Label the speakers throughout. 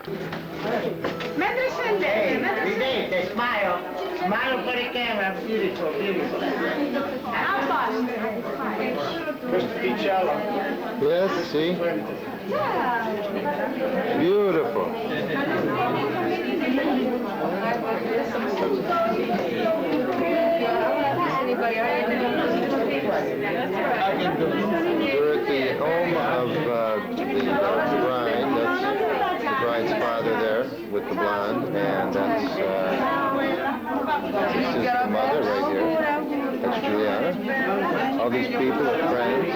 Speaker 1: Mentre scendete,
Speaker 2: Ridete, smile. Smile for the camera. Beautiful, beautiful.
Speaker 3: Yes, see? Beautiful. We're at the home of the bride. That's the bride's father there with the blonde, and that's this is the mother right here. That's Juliana. All these people are friends.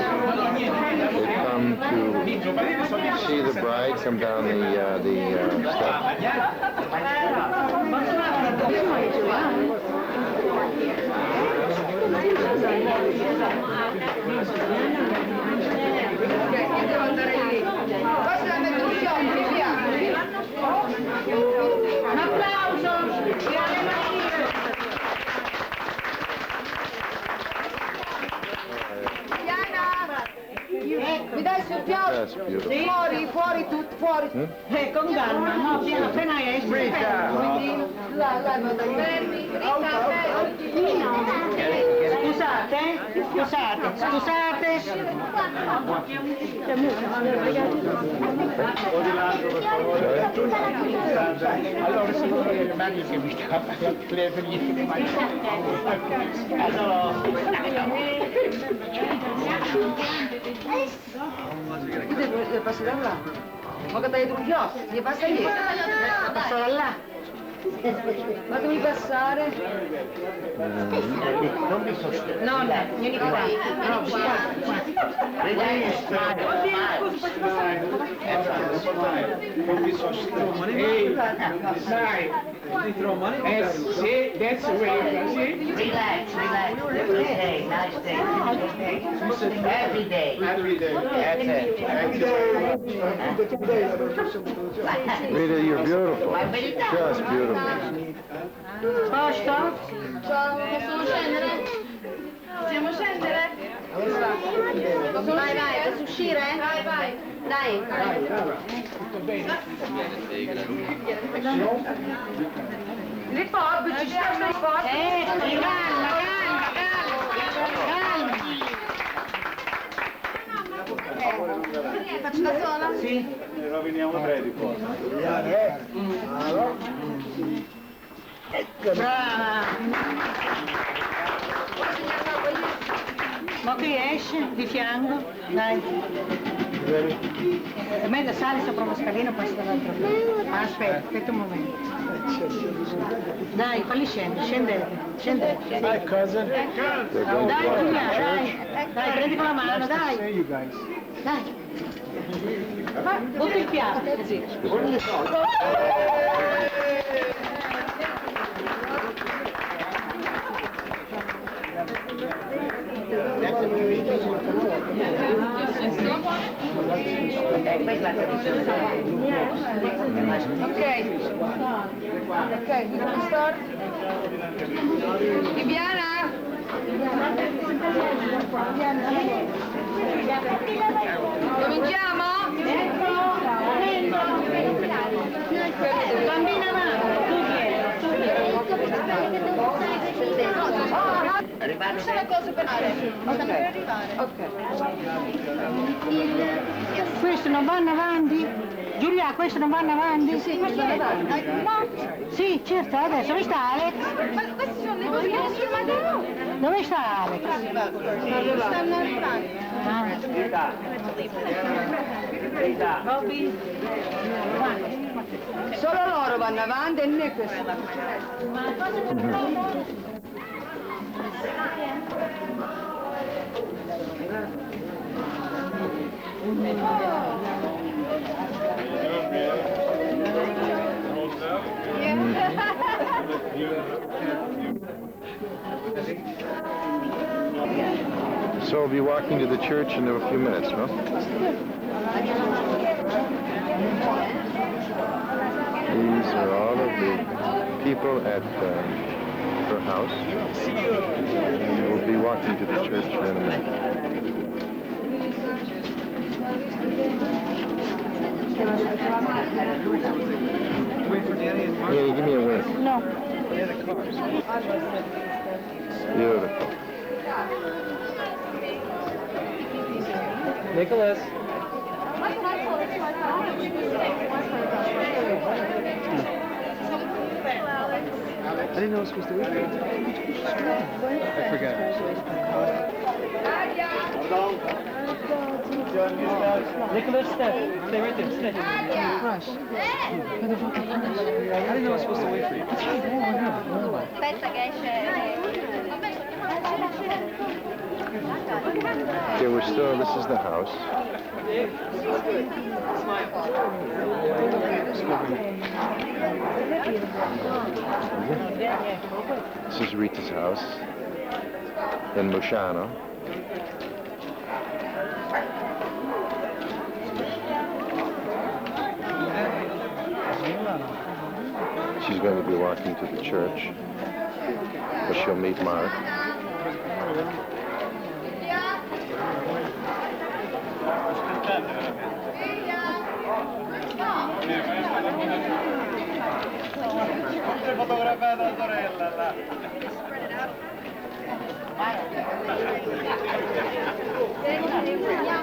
Speaker 3: They come to see the bride come down the steps.
Speaker 1: un applauso.
Speaker 4: Mi dai il soffiato?
Speaker 3: That's beautiful.
Speaker 4: Fuori tutti, fuori.
Speaker 1: Con calma, no, appena esci. Scusate.
Speaker 2: Allora, signore, meglio che mi scappa il telefono.
Speaker 4: Gli passa da là. Ma che dai tu chiosco? Gli passa lì. Passa da là. Fatemi passare.
Speaker 2: Non mi sostenere.
Speaker 4: No, vieni qua. No, qua.
Speaker 2: Non mi sostenere. Ehi, sai. That's the way.
Speaker 5: Relax. Okay, nice day. Every day. That's it.
Speaker 3: Rita, you're beautiful. Just beautiful.
Speaker 1: Posto?
Speaker 4: Possiamo scendere? Possiamo scendere? Vai, posso uscire? Vai. Dai. Riporto, ci stanno i porti.
Speaker 1: Calma.
Speaker 4: Faccio da sola?
Speaker 1: Sì.
Speaker 6: Roviniamo tre di qua.
Speaker 1: Brava. Ma qui esce di fianco, dai. È meglio sali sopra uno scalino, poi dall'altro lato. Aspetta un momento. Dai, falli scendere.
Speaker 6: Hi, cousin.
Speaker 1: Dai, Giulia, dai, prendi con la mano, dai.
Speaker 6: Hey, you guys.
Speaker 1: Dai. Butta il piatto, così.
Speaker 4: Ok, start. Viviana? Cominciamo?
Speaker 1: Bambina avanti,
Speaker 4: C'è una cosa per fare. Ok.
Speaker 1: Questo non vanno avanti? Giulia, questo non vanno avanti?
Speaker 4: Sì, questo è avanti. No.
Speaker 1: Sì, certo, adesso. Dove sta Alex?
Speaker 4: Ma queste sono le cose che nessuno ha detto.
Speaker 1: Dove sta Alex?
Speaker 4: Stanno arrivando.
Speaker 1: Robby?
Speaker 4: Solo loro vanno avanti e né questo.
Speaker 3: So we'll be walking to the church in a few minutes, no? These are all of the people at her house. And we'll be walking to the church in a minute. Yeah, give me a wink.
Speaker 1: No.
Speaker 3: Beautiful.
Speaker 6: Nicholas. I didn't know I was supposed to wait for you. I forgot. Nicholas, stay right there, stay. Rush. I didn't know I was supposed to wait for you.
Speaker 3: Okay, we're still, this is the house. This is Rita's house in Musciano. She's going to be walking to the church, where she'll meet Mark.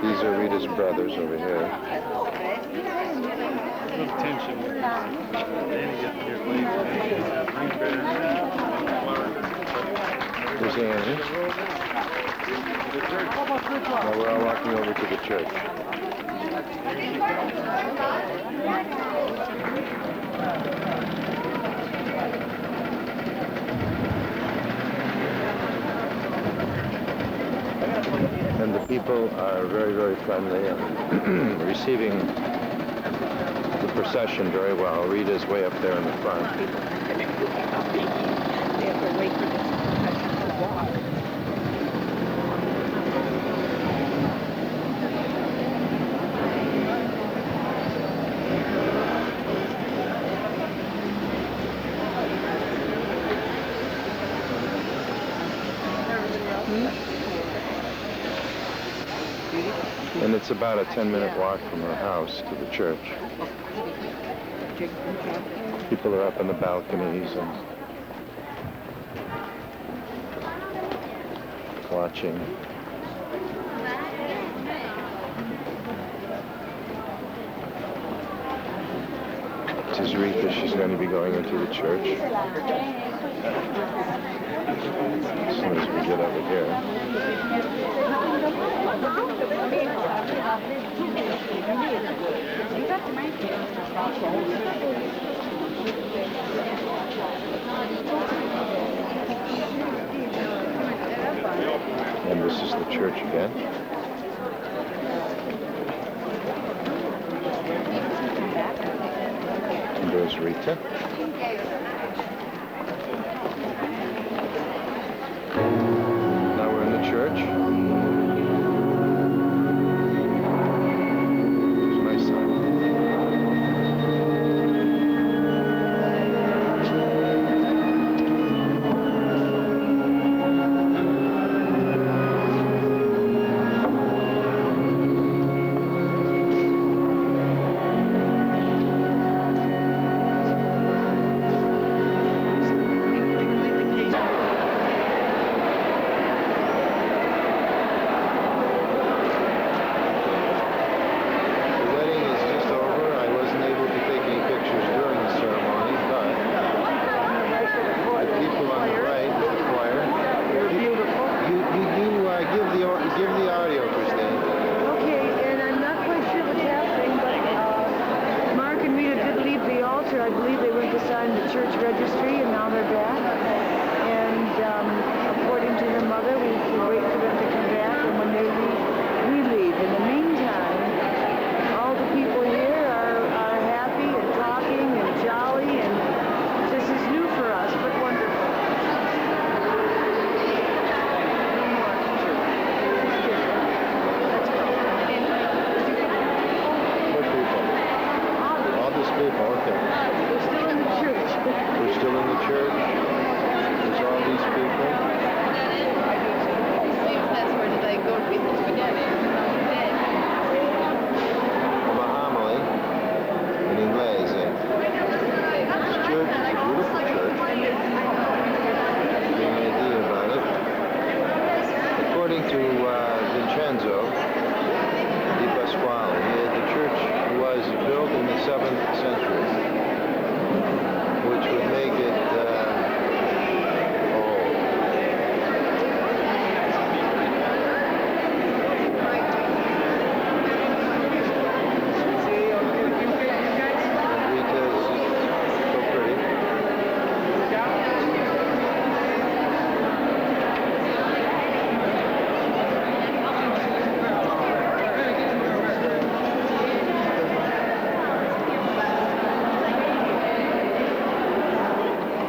Speaker 3: These are Rita's brothers over here.
Speaker 6: A little tension. Danny getting here late.
Speaker 3: There's Annie. Now we're all walking over to the church. And the people are very, very friendly and receiving the procession very well. Rita's way up there in the front. And it's about a 10-minute walk from her house to the church. People are up in the balconies and watching. This is Rita. She's going to be going into the church as soon as we get over here. And this is the church again. And there's Rita. Now we're in the church. There's my son. We're still in the church. There's all these people.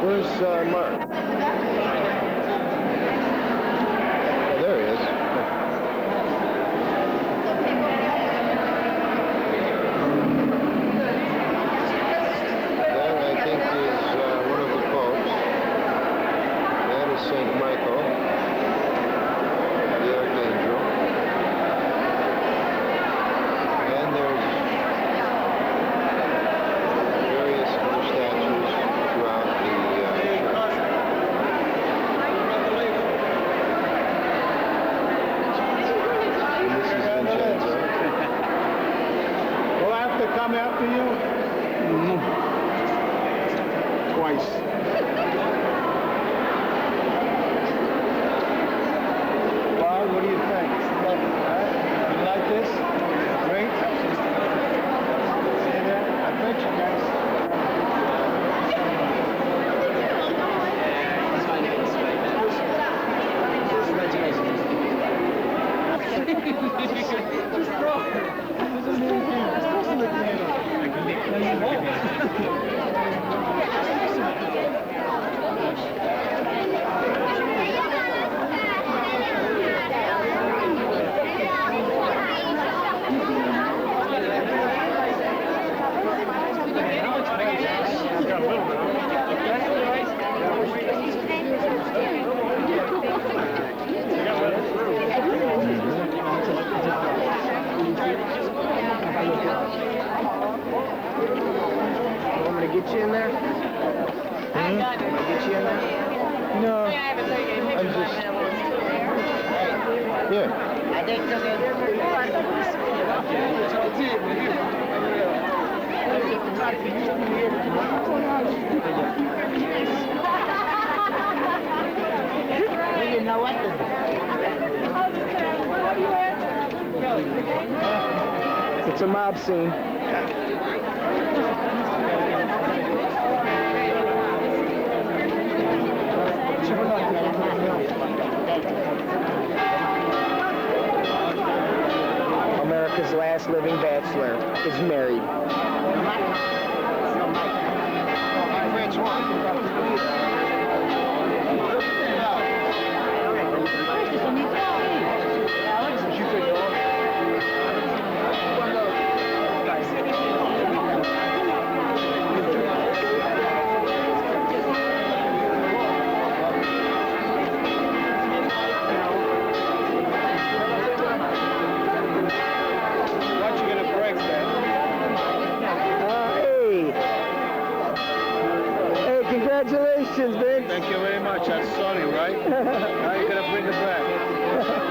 Speaker 3: Where's Mark? Oh, there he is. There, I think, is one of the popes. That is St. Michael, the Archangel. And there's various other statues throughout the church. And this is Vincenzo.
Speaker 6: Will I have to come after you? Twice. Well, what do you think? You like this? Great? See that? I bet you guys. Want me to get you in there? Want me to get you in there?
Speaker 3: No, I'm just... Yeah.
Speaker 5: You know what?
Speaker 6: It's a mob scene. America's last living bachelor is married. Congratulations, Vince.
Speaker 7: Thank you very much. That's Sonny, right? Now you're gonna bring it back.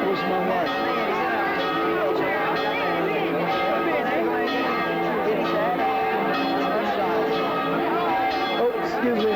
Speaker 6: Where's my wife? Oh, excuse me.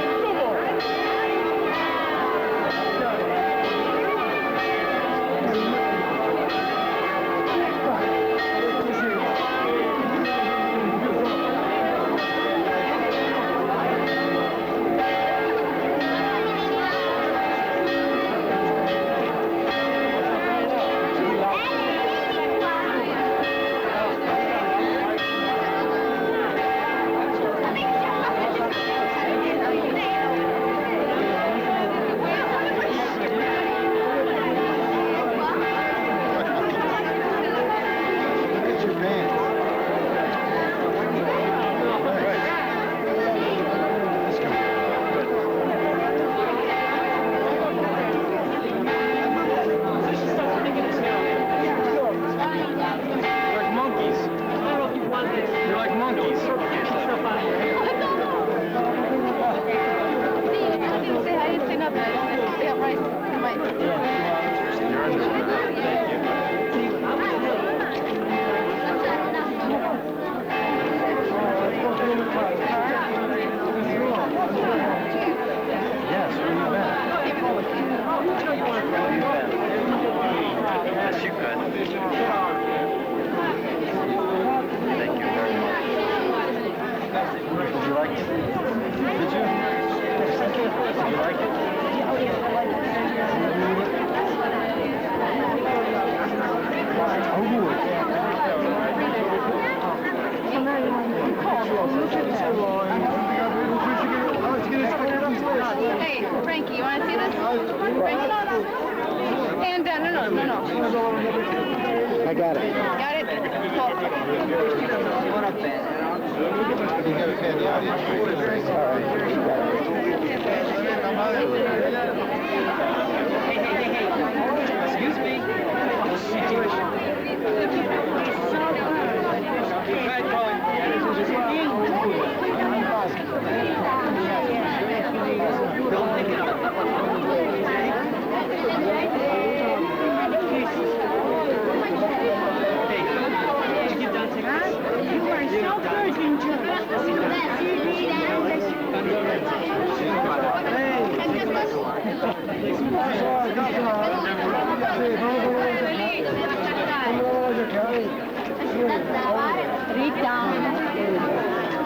Speaker 4: Hey, Frankie, you want to see this? Frankie? And, no.
Speaker 6: I got it.
Speaker 4: Got it?
Speaker 3: You gotta pay the audience for it.
Speaker 6: Excuse me.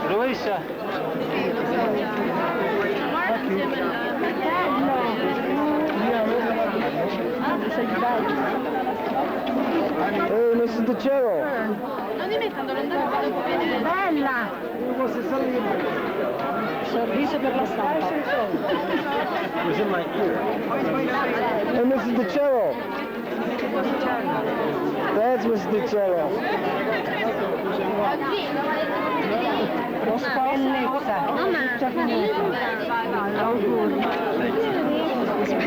Speaker 6: Luisa. Hey, Mrs. DiCero.
Speaker 1: Bella! Sorriso per la stampa.
Speaker 6: It was in my ear. Hey, Mrs. DiCero. That's Mrs. DiCero.
Speaker 1: Bellezza. Auguri.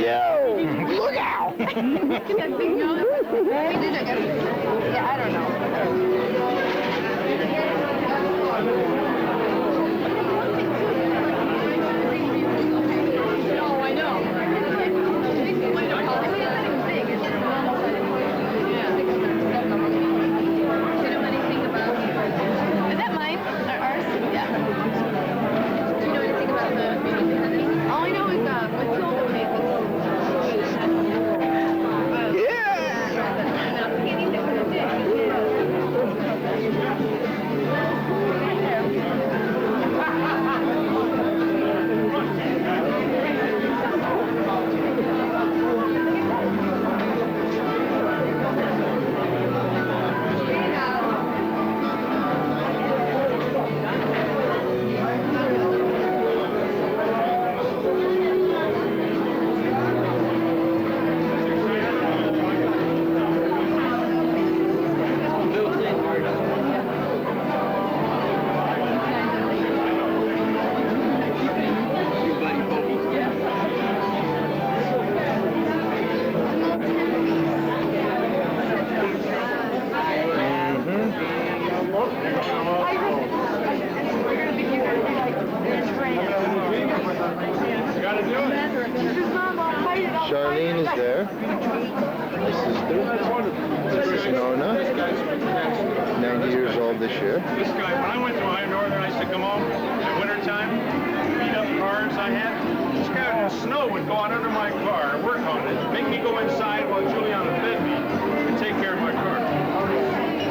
Speaker 6: Yo! Look out!
Speaker 4: Yeah, I don't know.
Speaker 3: Charlene is there. My sister. This is Nona. 90 years old this year.
Speaker 7: This guy, when I went to Ohio Northern, I used to come home in wintertime, beat up cars I had. This guy in the snow would go out under my car, work on it, make me go inside while Juliana fed me, and take care of my car.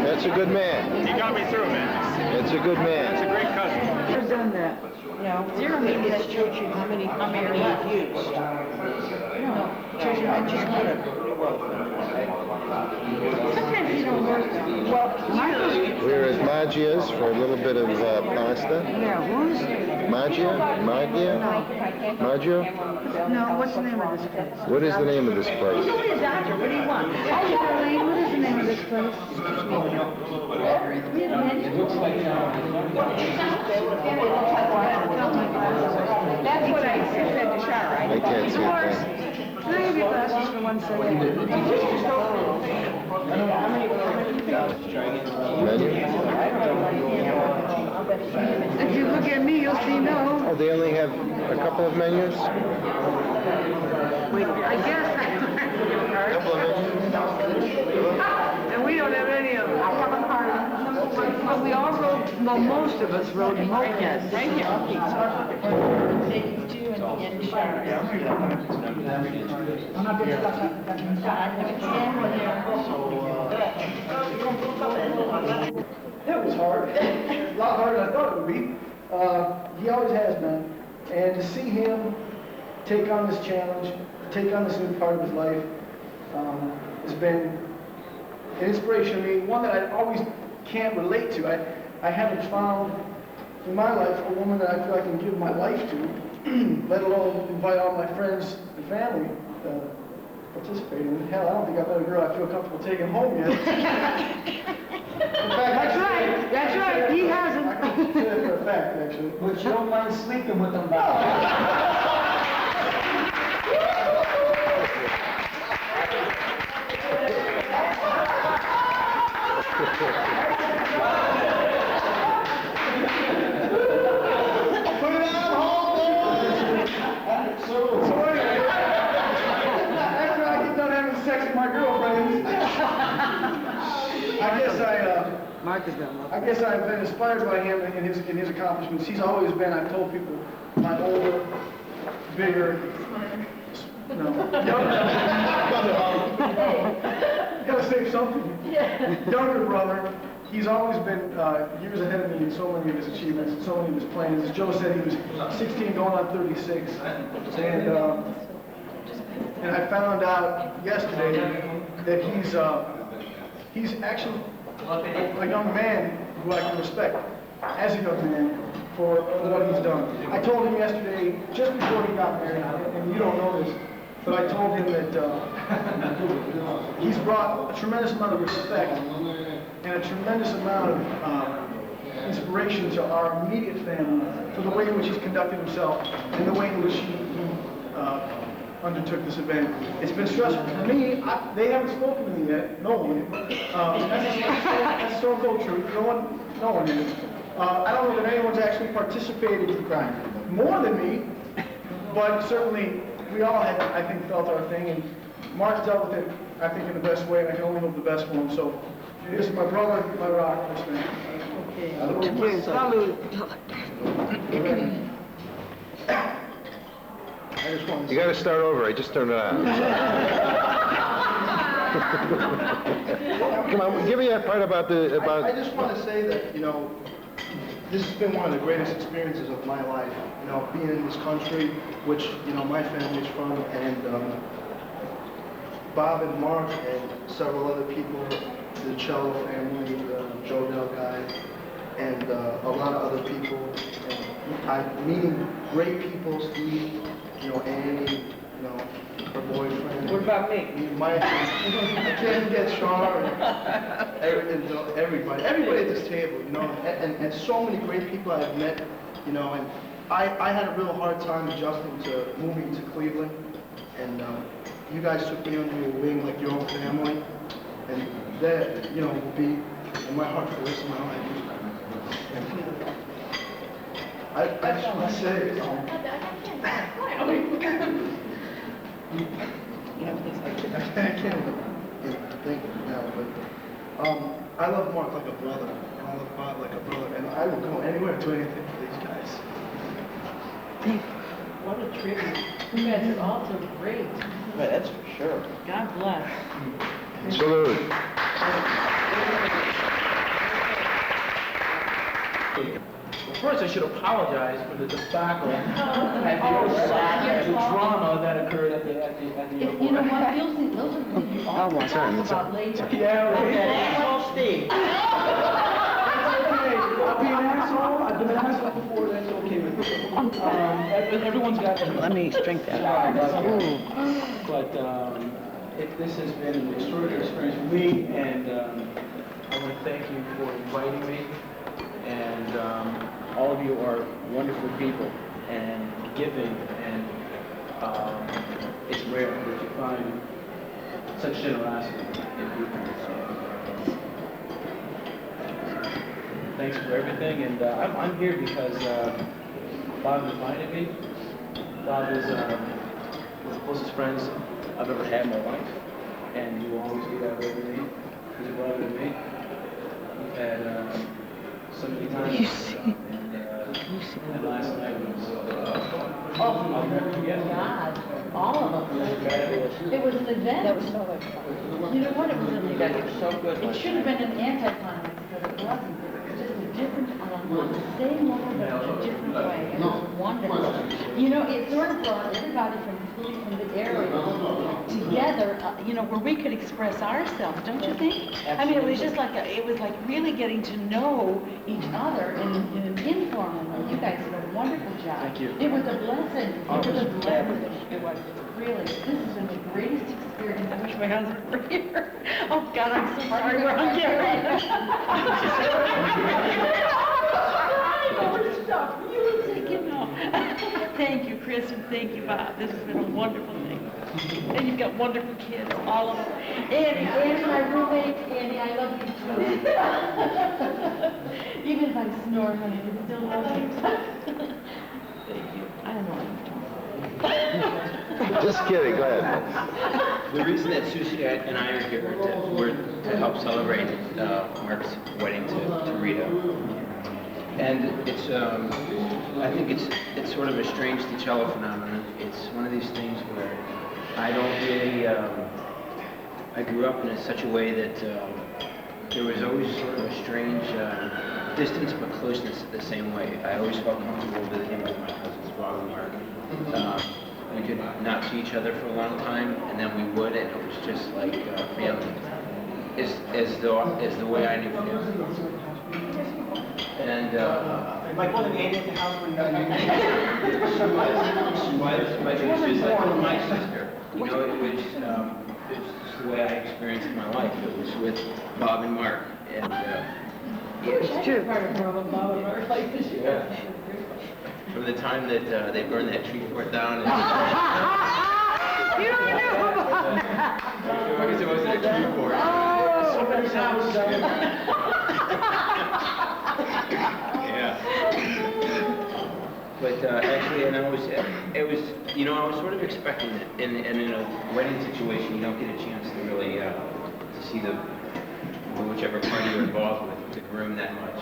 Speaker 3: That's a good man.
Speaker 7: He got me through, man.
Speaker 3: That's a good
Speaker 7: That's a
Speaker 3: man.
Speaker 7: great cousin.
Speaker 1: I've done that. No. Zero maybe that's church and how many used? No. Church and I just put it. Sometimes you don't work. Well, Michael's.
Speaker 3: We're at Maggia's for a little bit of pasta.
Speaker 1: Yeah, who's?
Speaker 3: Maggio? Maggio?
Speaker 1: No, what's the name of this place?
Speaker 3: What is the name of this place?
Speaker 1: Nobody a doctor. What do you want? Oh, Charlene, what is the name of this place? That's what I said to Shara.
Speaker 3: I can't see a thing.
Speaker 1: Can I have your glasses for 1 second?
Speaker 3: Menu?
Speaker 1: If you look at me, you'll see no.
Speaker 3: Oh, they only have a couple of menus?
Speaker 1: I guess.
Speaker 3: Couple of menus?
Speaker 1: And we don't have any of them. But we all rode, well, most of us rode mopeds. Right here.
Speaker 8: That was hard. A lot harder than I thought it would be. He always has been. And to see him take on this challenge, take on this new part of his life, has been an inspiration to me, one that I always can't relate to. I haven't found in my life a woman that I feel I can give my life to let alone invite all my friends and family to participate in it. Hell, I don't think I've met a girl I feel comfortable taking home yet. In fact,
Speaker 1: That's right, that's right, he hasn't.
Speaker 8: I can say that for a fact, actually.
Speaker 6: But you don't mind sleeping with them back.
Speaker 8: Put it on hold, so anyway, after I get done having sex with my girlfriend, I guess I've been inspired by him in his accomplishments. He's always been, I've told people, my older, bigger, gotta say something. Younger brother. He's always been years ahead of me in so many of his achievements, and so many of his plans. As Joe said, he was 16 going on 36. And I found out yesterday that he's actually a young man who I can respect as a young man for what he's done. I told him yesterday, just before he got married, and you don't know this, but I told him that he's brought a tremendous amount of respect and a tremendous amount of inspiration to our immediate family for the way in which he's conducted himself and the way in which he undertook this event. It's been stressful for me. They haven't spoken to me yet. No one. That's so true. No one is. I don't know that anyone's actually participated more than me, but certainly we all had, I think, felt our thing, and Mark dealt with it, I think, in the best way, and I can only hope the best for him. So, this is my brother, my rock, this man.
Speaker 1: Cheers, salute.
Speaker 3: You got to start over. I just turned it on. Come on, give me that part about the
Speaker 9: I just want to say that, you know, this has been one of the greatest experiences of my life. You know, being in this country, which, you know, my family's from, and Bob and Mark and several other people, the Cello family, the Joe Del guy, and a lot of other people. And I'm meeting great people, Steve, you know, Annie, you know, her boyfriend.
Speaker 1: What about me?
Speaker 9: I can't forget Sean and everybody at this table, you know, and so many great people I've met, you know, and I had a real hard time adjusting to moving to Cleveland, and you guys took me under your wing like your own family, and that, you know, will be in my heart for the rest of my life. I just want to say, I can't even think now, but I love Mark like a brother, and I love Bob like a brother, and I will go anywhere to anything for these guys.
Speaker 10: What a tribute. You guys are all so great.
Speaker 9: Right, that's for sure.
Speaker 10: God bless.
Speaker 3: salute.
Speaker 6: First, I should apologize for the debacle and the drama that occurred at the airport.
Speaker 10: You know what, those are the things you always talk about later.
Speaker 6: Yeah, Steve. I'll be an asshole. I've been an asshole before. That's okay with me. Everyone's got their...
Speaker 1: Let me drink that.
Speaker 6: But this has been an extraordinary experience for me, and I want to thank you for inviting me. And all of you are wonderful people and giving, and it's rare that you find such generosity in people. So, thanks for everything, and I'm here because Bob invited me. Bob is one of the closest friends I've ever had in my life, and he will always be that way to me. He's a brother to me. We've had so many times, and last night was, I'll never forget.
Speaker 10: God, all of them. It was an event. That was so much fun. You know what, it was an event. It was so good. It should have been an anticlimax, because it wasn't. It was just a different, on the same level, but in a different way. And it was wonderful. You know, it sort of brought everybody from the area together, you know, where we could express ourselves, don't you think? I mean, it was just like, it was like really getting to know each other in an informal way. You guys guys did a wonderful job.
Speaker 6: Thank you.
Speaker 10: It was a blessing.
Speaker 6: Oh,
Speaker 10: It was a
Speaker 6: it was
Speaker 10: blessing. It was. Really, this has been the greatest experience. I wish my husband were here. Oh, God, I'm so sorry we're on camera. Thank you, Chris, and thank you, Bob. This has been a wonderful thing. And you've got wonderful kids, all of them. Andy, my roommate. Andy, I love you too. Even if I snore, honey, I still love you. Thank you. I don't know what I'm talking about.
Speaker 3: Just kidding, go ahead.
Speaker 11: The reason that Susie and I are here to help celebrate Mark's wedding to Rita. And it's, I think it's sort of a strange Ticello phenomenon. It's one of these things where I don't really, I grew up in such a way that there was always sort of a strange distance but closeness the same way. I always felt comfortable visiting with my cousins, Bob and Mark. We could not see each other for a long time, and then we would, and it was just like family, as the way I knew family. And
Speaker 9: Like one of the Andy at the house when
Speaker 11: my sister, you know, it was just the way I experienced my life. It was with Bob and Mark, and
Speaker 1: It's true.
Speaker 11: from the time that they burned that tree fort down. And
Speaker 1: You don't know about that.
Speaker 11: because it wasn't a tree fort.
Speaker 1: Somebody's house.
Speaker 11: Yeah. But actually, and it was, you know, I was sort of expecting it. And in a wedding situation, you don't get a chance to really to see whichever party you're involved with, the groom that much.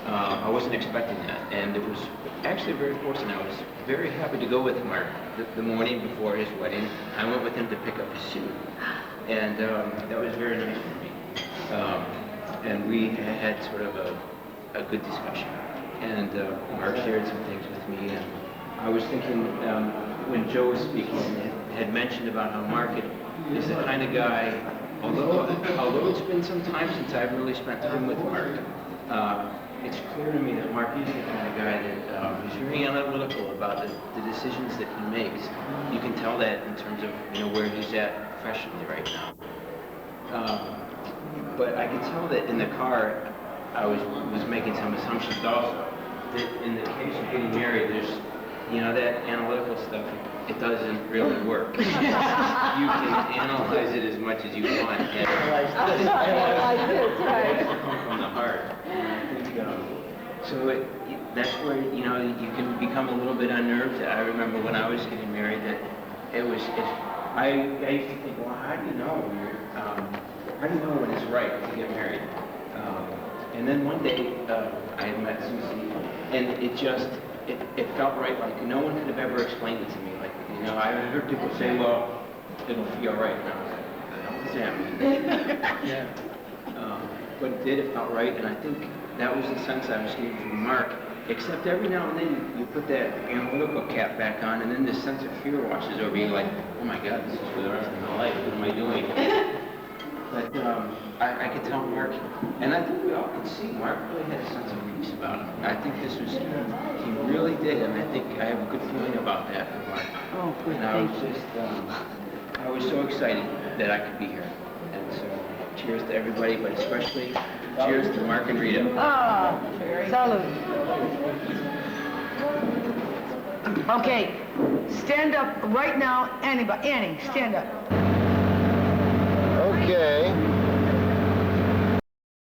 Speaker 11: I wasn't expecting that, and it was actually very fortunate. I was very happy to go with Mark the morning before his wedding. I went with him to pick up his suit, and that was very nice for me. And we had sort of a good discussion, and Mark shared some things with me, and I was thinking when Joe was speaking, had mentioned about how Mark is the kind of guy, although it's been some time since I've really spent time with Mark, it's clear to me that Mark is the kind of guy that is very analytical about the decisions that he makes. You can tell that in terms of, you know, where he's at professionally right now. But I could tell that in the car, I was making some assumptions also. That in the case of getting married, there's, you know, that analytical stuff, it doesn't really work. You can analyze it as much as you want. And
Speaker 1: Analyze it, right.
Speaker 11: It comes from the heart. And I think, so that's where, you know, you can become a little bit unnerved. I remember when I was getting married that I used to think, well, how do you know when it's right to get married? And then one day I had met Susie, and it felt right. Like no one could have ever explained it to me. Like, you know, I heard people say, well, it'll feel right. And I was like, what does that mean? Yeah. But it did, it felt right, and I think that was the sense I was getting from Mark, except every now and then you put that analytical cap back on, and then this sense of fear washes over you, like, oh my God, this is for the rest of my life, what am I doing? But I could tell Mark, and I think we all could see, Mark really had a sense of peace about him. I think he really did, and I think I have a good feeling about that for Mark.
Speaker 1: Oh, good,
Speaker 11: and I was just, I was so excited that I could be here, and so cheers to everybody, but especially cheers to Mark and Rita.
Speaker 1: Ah, salute. Okay, stand up right now, anybody, Annie, stand up.